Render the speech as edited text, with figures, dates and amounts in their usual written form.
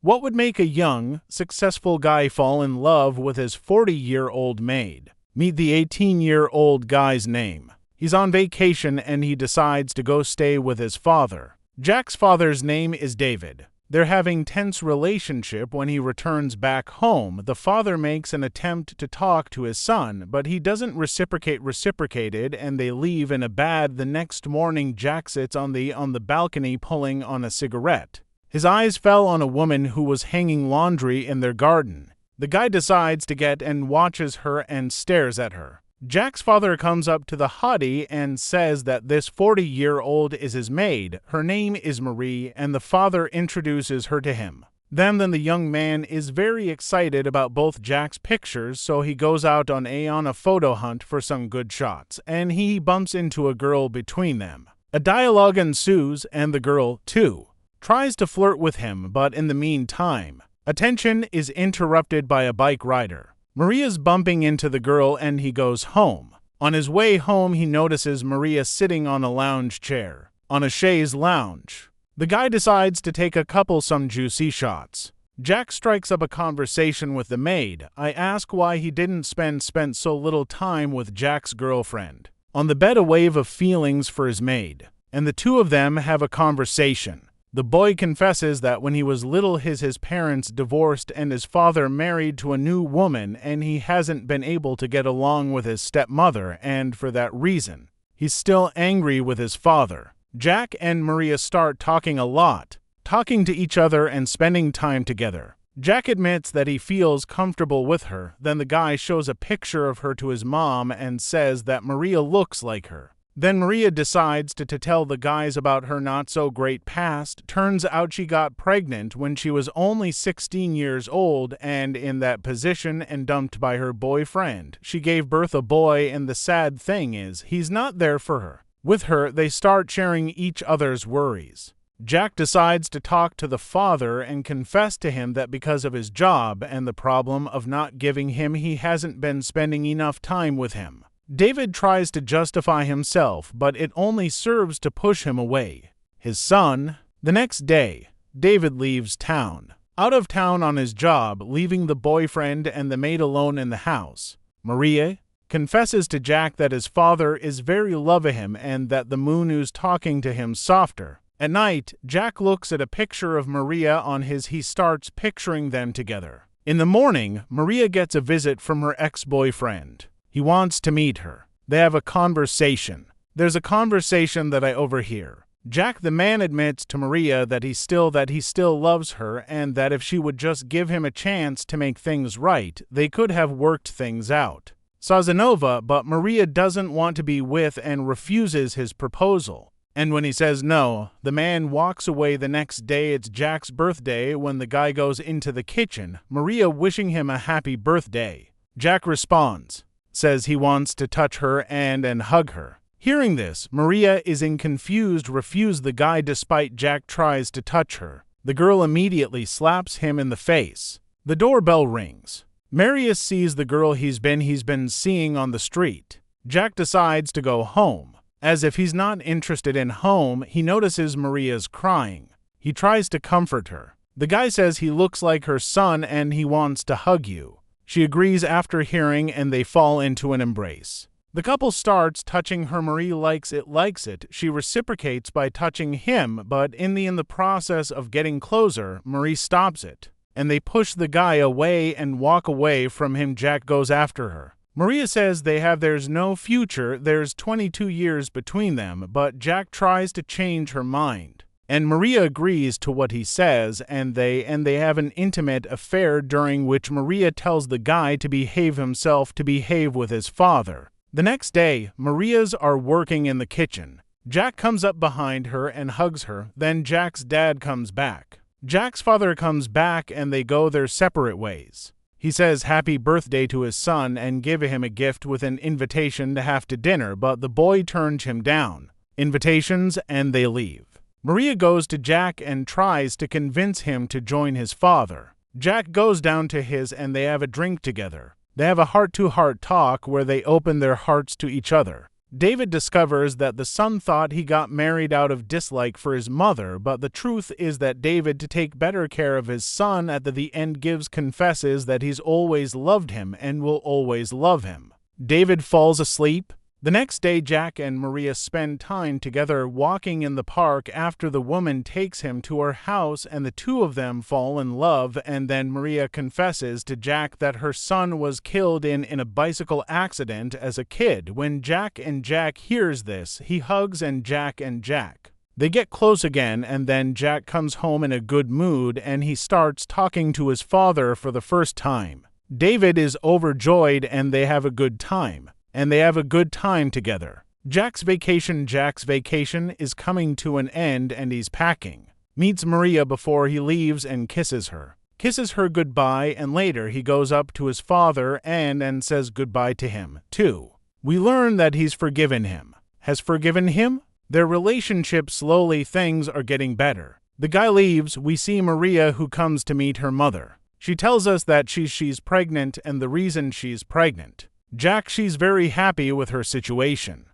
What would make a young, successful guy fall in love with his 40-year-old maid? Meet the 18-year-old guy's name. He's on vacation and he decides to go stay with his father. Jack's father's name is David. They're having tense relationship. When he returns back home, the father makes an attempt to talk to his son, but he doesn't reciprocated, and they leave in a bad. The next morning, Jack sits on the balcony pulling on a cigarette. His eyes fell on a woman who was hanging laundry in their garden. The guy decides to get and watches her and stares at her. Jack's father comes up to the hottie and says that this 40-year-old is his maid. Her name is Marie, and the father introduces her to him. Then the young man is very excited about both Jack's pictures, so he goes out on a photo hunt for some good shots, and he bumps into a girl between them. A dialogue ensues, and the girl, too, tries to flirt with him, but in the meantime, attention is interrupted by a bike rider. Maria's bumping into the girl and he goes home. On his way home, he notices Maria sitting on a lounge chair, on a chaise lounge. The guy decides to take some juicy shots. Jack strikes up a conversation with the maid. I ask why he didn't spend so little time with Jack's girlfriend. On the bed, a wave of feelings for his maid, and the two of them have a conversation. The boy confesses that when he was little his parents divorced and his father married to a new woman, and he hasn't been able to get along with his stepmother, and for that reason, he's still angry with his father. Jack and Maria start talking a lot, talking to each other and spending time together. Jack admits that he feels comfortable with her. Then the guy shows a picture of her to his mom and says that Maria looks like her. Then Maria decides to tell the guys about her not-so-great past. Turns out she got pregnant when she was only 16 years old and in that position and dumped by her boyfriend. She gave birth a boy, and the sad thing is, he's not there for her. With her, they start sharing each other's worries. Jack decides to talk to the father and confess to him that because of his job and the problem of not giving him, he hasn't been spending enough time with him. David tries to justify himself, but it only serves to push him away. His son. The next day, David leaves town. Out of town on his job, leaving the boyfriend and the maid alone in the house. Maria confesses to Jack that his father is very loving him and that the moon is talking to him softer. At night, Jack looks at a picture of Maria on he starts picturing them together. In the morning, Maria gets a visit from her ex-boyfriend. He wants to meet her. They have a conversation. There's a conversation that I overhear. Jack the man admits to Maria that he still loves her and that if she would just give him a chance to make things right, they could have worked things out. Sazanova, but Maria doesn't want to be with and refuses his proposal. And when he says no, the man walks away. The next day, it's Jack's birthday. When the guy goes into the kitchen, Maria wishing him a happy birthday. Jack responds, says he wants to touch her and hug her. Hearing this, Maria is confused, refuse the guy despite Jack tries to touch her. The girl immediately slaps him in the face. The doorbell rings. Marius sees the girl he's been seeing on the street. Jack decides to go home. As if he's not interested in home, he notices Maria's crying. He tries to comfort her. The guy says he looks like her son and he wants to hug you. She agrees after hearing, and they fall into an embrace. The couple starts touching her. Marie likes it. She reciprocates by touching him, but in the process of getting closer, Marie stops it, and they push the guy away and walk away from him. Jack goes after her. Maria says there's no future. There's 22 years between them, but Jack tries to change her mind. And Maria agrees to what he says, and they have an intimate affair during which Maria tells the guy to behave himself, to behave with his father. The next day, Maria's are working in the kitchen. Jack comes up behind her and hugs her. Then Jack's dad comes back. Jack's father comes back and they go their separate ways. He says happy birthday to his son and give him a gift with an invitation to have to dinner, but the boy turns him down. Invitations, and they leave. Maria goes to Jack and tries to convince him to join his father. Jack goes down to his and they have a drink together. They have a heart-to-heart talk where they open their hearts to each other. David discovers that the son thought he got married out of dislike for his mother, but the truth is that David, to take better care of his son, at the end confesses that he's always loved him and will always love him. David falls asleep. The next day, Jack and Maria spend time together walking in the park after the woman takes him to her house, and the two of them fall in love, and then Maria confesses to Jack that her son was killed in a bicycle accident as a kid. When Jack hears this, he hugs Jack. They get close again, and then Jack comes home in a good mood, and he starts talking to his father for the first time. David is overjoyed, and they have a good time. Together. Jack's vacation is coming to an end, and he's packing. Meets Maria before he leaves and kisses her. Kisses her goodbye, and later he goes up to his father and says goodbye to him, too. We learn that he's forgiven him. Has forgiven him? Their relationship slowly, things are getting better. The guy leaves. We see Maria, who comes to meet her mother. She tells us that she's pregnant, and the reason she's pregnant. Jack, she's very happy with her situation.